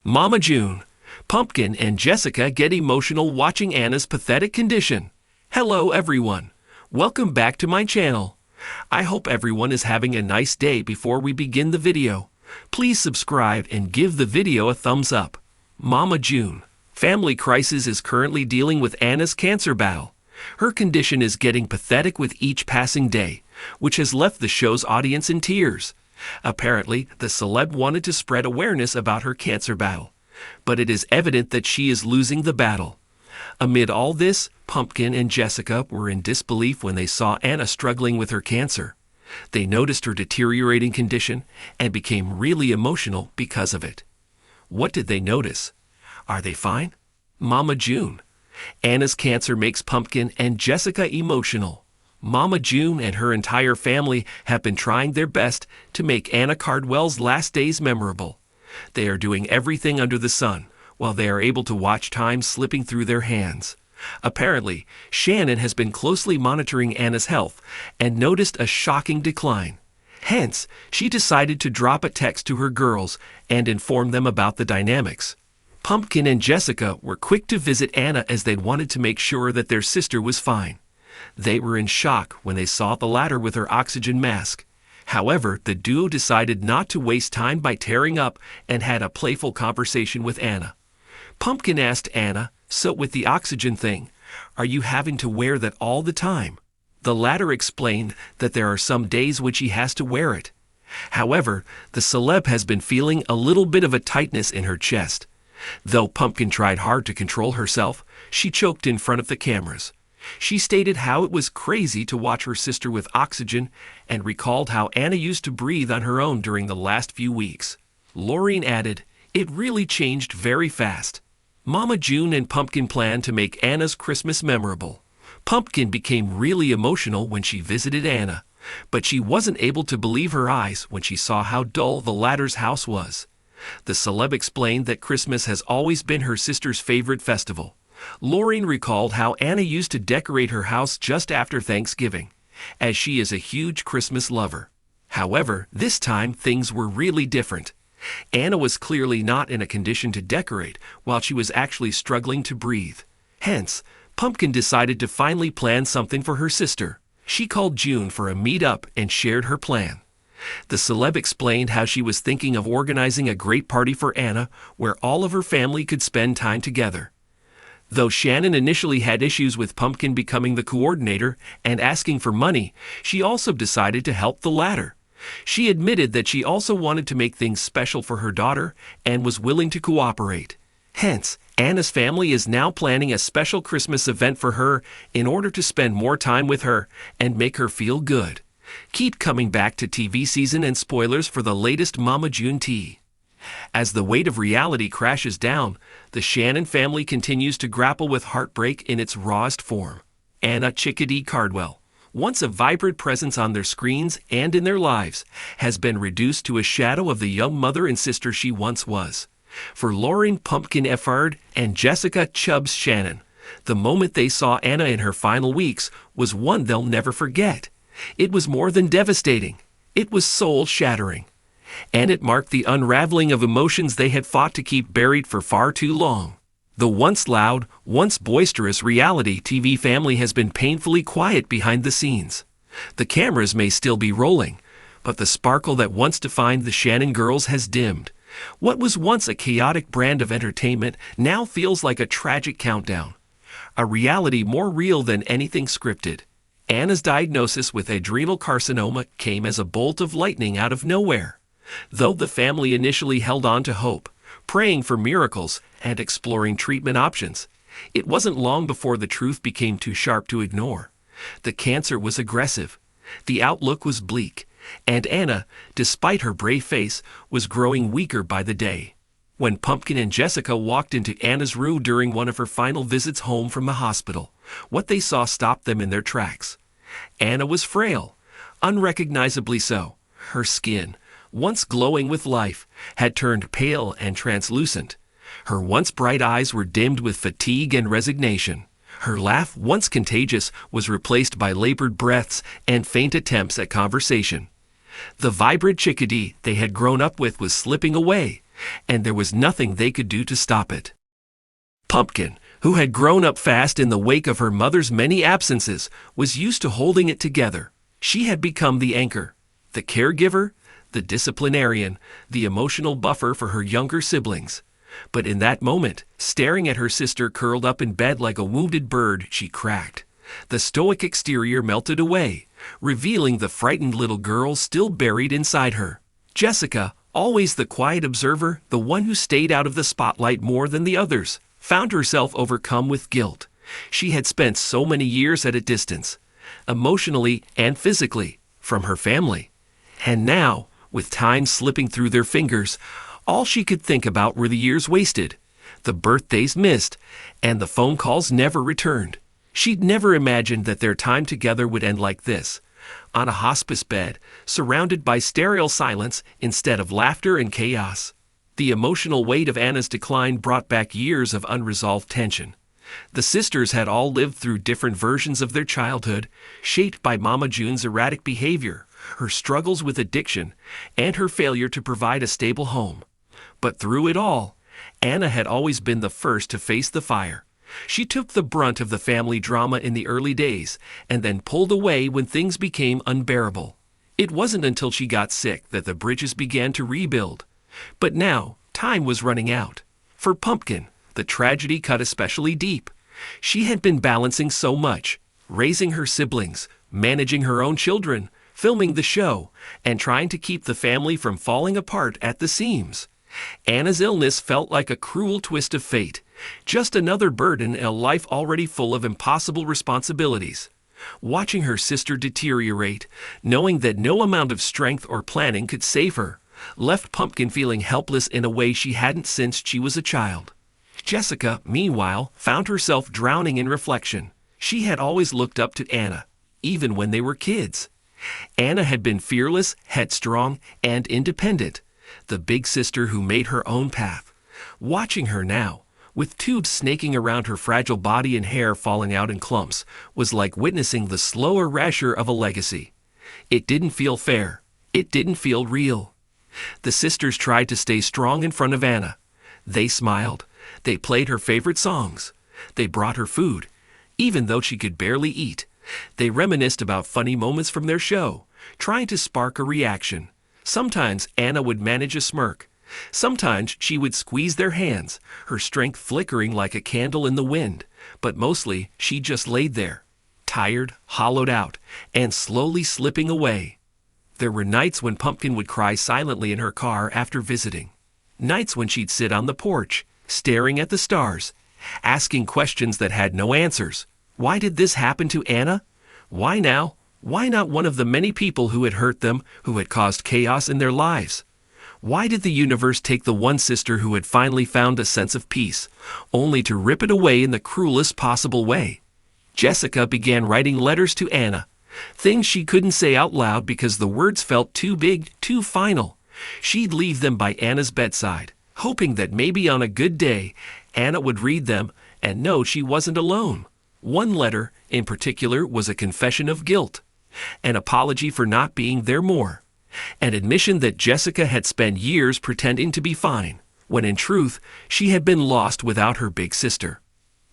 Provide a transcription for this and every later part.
Mama June, Pumpkin, and Jessica get emotional watching Anna's pathetic condition. Hello everyone. Welcome back to my channel. I hope everyone is having a nice day. Before we begin the video, please subscribe and give the video a thumbs up. Mama June. Family crisis is currently dealing with Anna's cancer battle. Her condition is getting pathetic with each passing day, which has left the show's audience in tears. Apparently, the celeb wanted to spread awareness about her cancer battle, but it is evident that she is losing the battle. Amid all this, Pumpkin and Jessica were in disbelief when they saw Anna struggling with her cancer. They noticed her deteriorating condition and became really emotional because of it. What did they notice? Are they fine? Mama June. Anna's cancer makes Pumpkin and Jessica emotional. Mama June and her entire family have been trying their best to make Anna Cardwell's last days memorable. They are doing everything under the sun, while they are able to watch time slipping through their hands. Apparently, Shannon has been closely monitoring Anna's health and noticed a shocking decline. Hence, she decided to drop a text to her girls and inform them about the dynamics. Pumpkin and Jessica were quick to visit Anna as they wanted to make sure that their sister was fine. They were in shock when they saw the latter with her oxygen mask. However, the duo decided not to waste time by tearing up and had a playful conversation with Anna. Pumpkin asked Anna, "So with the oxygen thing, are you having to wear that all the time?" The latter explained that there are some days when she has to wear it. However, the celeb has been feeling a little bit of a tightness in her chest. Though Pumpkin tried hard to control herself, she choked in front of the cameras. She stated how it was crazy to watch her sister with oxygen and recalled how Anna used to breathe on her own during the last few weeks. Lorraine added, "It really changed very fast." Mama June and Pumpkin planned to make Anna's Christmas memorable. Pumpkin became really emotional when she visited Anna, but she wasn't able to believe her eyes when she saw how dull the latter's house was. The celeb explained that Christmas has always been her sister's favorite festival. Lorraine recalled how Anna used to decorate her house just after Thanksgiving, as she is a huge Christmas lover. However, this time things were really different. Anna was clearly not in a condition to decorate while she was actually struggling to breathe. Hence, Pumpkin decided to finally plan something for her sister. She called June for a meet-up and shared her plan. The celeb explained how she was thinking of organizing a great party for Anna where all of her family could spend time together. Though Shannon initially had issues with Pumpkin becoming the coordinator and asking for money, she also decided to help the latter. She admitted that she also wanted to make things special for her daughter and was willing to cooperate. Hence, Anna's family is now planning a special Christmas event for her in order to spend more time with her and make her feel good. Keep coming back to TV season and spoilers for the latest Mama June tea. As the weight of reality crashes down, the Shannon family continues to grapple with heartbreak in its rawest form. Anna Chickadee Cardwell, once a vibrant presence on their screens and in their lives, has been reduced to a shadow of the young mother and sister she once was. For Lauren Pumpkin Effard and Jessica Chubbs Shannon, the moment they saw Anna in her final weeks was one they'll never forget. It was more than devastating. It was soul-shattering. And it marked the unraveling of emotions they had fought to keep buried for far too long. The once loud, once boisterous reality TV family has been painfully quiet behind the scenes. The cameras may still be rolling, but the sparkle that once defined the Shannon girls has dimmed. What was once a chaotic brand of entertainment now feels like a tragic countdown. A reality more real than anything scripted. Anna's diagnosis with adrenal carcinoma came as a bolt of lightning out of nowhere. Though the family initially held on to hope, praying for miracles and exploring treatment options, it wasn't long before the truth became too sharp to ignore. The cancer was aggressive, the outlook was bleak, and Anna, despite her brave face, was growing weaker by the day. When Pumpkin and Jessica walked into Anna's room during one of her final visits home from the hospital, what they saw stopped them in their tracks. Anna was frail, unrecognizably so. Her skin, once glowing with life, had turned pale and translucent. Her once bright eyes were dimmed with fatigue and resignation. Her laugh, once contagious, was replaced by labored breaths and faint attempts at conversation. The vibrant chickadee they had grown up with was slipping away, and there was nothing they could do to stop it. Pumpkin, who had grown up fast in the wake of her mother's many absences, was used to holding it together. She had become the anchor, the caregiver, the disciplinarian, the emotional buffer for her younger siblings. But in that moment, staring at her sister curled up in bed like a wounded bird, she cracked. The stoic exterior melted away, revealing the frightened little girl still buried inside her. Jessica, always the quiet observer, the one who stayed out of the spotlight more than the others, found herself overcome with guilt. She had spent so many years at a distance, emotionally and physically, from her family. And now, with time slipping through their fingers, all she could think about were the years wasted, the birthdays missed, and the phone calls never returned. She'd never imagined that their time together would end like this, on a hospice bed, surrounded by sterile silence instead of laughter and chaos. The emotional weight of Anna's decline brought back years of unresolved tension. The sisters had all lived through different versions of their childhood, shaped by Mama June's erratic behavior, her struggles with addiction, and her failure to provide a stable home. But through it all, Anna had always been the first to face the fire. She took the brunt of the family drama in the early days and then pulled away when things became unbearable. It wasn't until she got sick that the bridges began to rebuild. But now, time was running out. For Pumpkin, the tragedy cut especially deep. She had been balancing so much, raising her siblings, managing her own children, filming the show, and trying to keep the family from falling apart at the seams. Anna's illness felt like a cruel twist of fate, just another burden in a life already full of impossible responsibilities. Watching her sister deteriorate, knowing that no amount of strength or planning could save her, left Pumpkin feeling helpless in a way she hadn't since she was a child. Jessica, meanwhile, found herself drowning in reflection. She had always looked up to Anna, even when they were kids. Anna had been fearless, headstrong, and independent, the big sister who made her own path. Watching her now, with tubes snaking around her fragile body and hair falling out in clumps, was like witnessing the slow erasure of a legacy. It didn't feel fair. It didn't feel real. The sisters tried to stay strong in front of Anna. They smiled. They played her favorite songs. They brought her food, even though she could barely eat. They reminisced about funny moments from their show, trying to spark a reaction. Sometimes Anna would manage a smirk. Sometimes she would squeeze their hands, her strength flickering like a candle in the wind. But mostly she just laid there, tired, hollowed out, and slowly slipping away. There were nights when Pumpkin would cry silently in her car after visiting. Nights when she'd sit on the porch, staring at the stars, asking questions that had no answers. Why did this happen to Anna? Why now? Why not one of the many people who had hurt them, who had caused chaos in their lives? Why did the universe take the one sister who had finally found a sense of peace, only to rip it away in the cruelest possible way? Jessica began writing letters to Anna, things she couldn't say out loud because the words felt too big, too final. She'd leave them by Anna's bedside, hoping that maybe on a good day, Anna would read them and know she wasn't alone. One letter, in particular, was a confession of guilt, an apology for not being there more, an admission that Jessica had spent years pretending to be fine, when in truth, she had been lost without her big sister.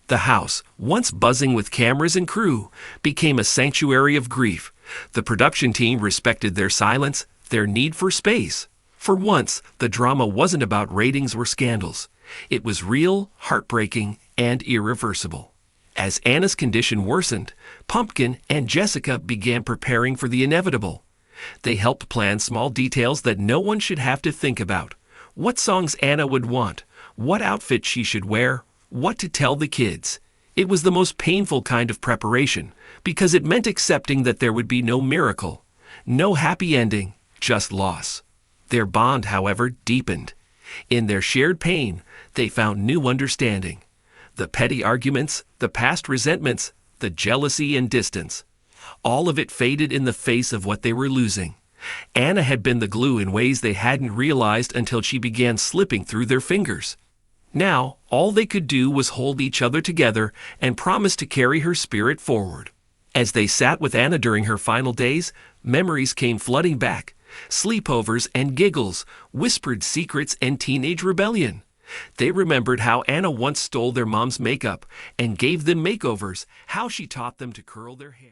The house, once buzzing with cameras and crew, became a sanctuary of grief. The production team respected their silence, their need for space. For once, the drama wasn't about ratings or scandals. It was real, heartbreaking, and irreversible. As Anna's condition worsened, Pumpkin and Jessica began preparing for the inevitable. They helped plan small details that no one should have to think about. What songs Anna would want, what outfit she should wear, what to tell the kids. It was the most painful kind of preparation, because it meant accepting that there would be no miracle, no happy ending, just loss. Their bond, however, deepened. In their shared pain, they found new understanding. The petty arguments, the past resentments, the jealousy and distance. All of it faded in the face of what they were losing. Anna had been the glue in ways they hadn't realized until she began slipping through their fingers. Now, all they could do was hold each other together and promise to carry her spirit forward. As they sat with Anna during her final days, memories came flooding back, sleepovers and giggles, whispered secrets and teenage rebellion. They remembered how Anna once stole their mom's makeup and gave them makeovers, how she taught them to curl their hair.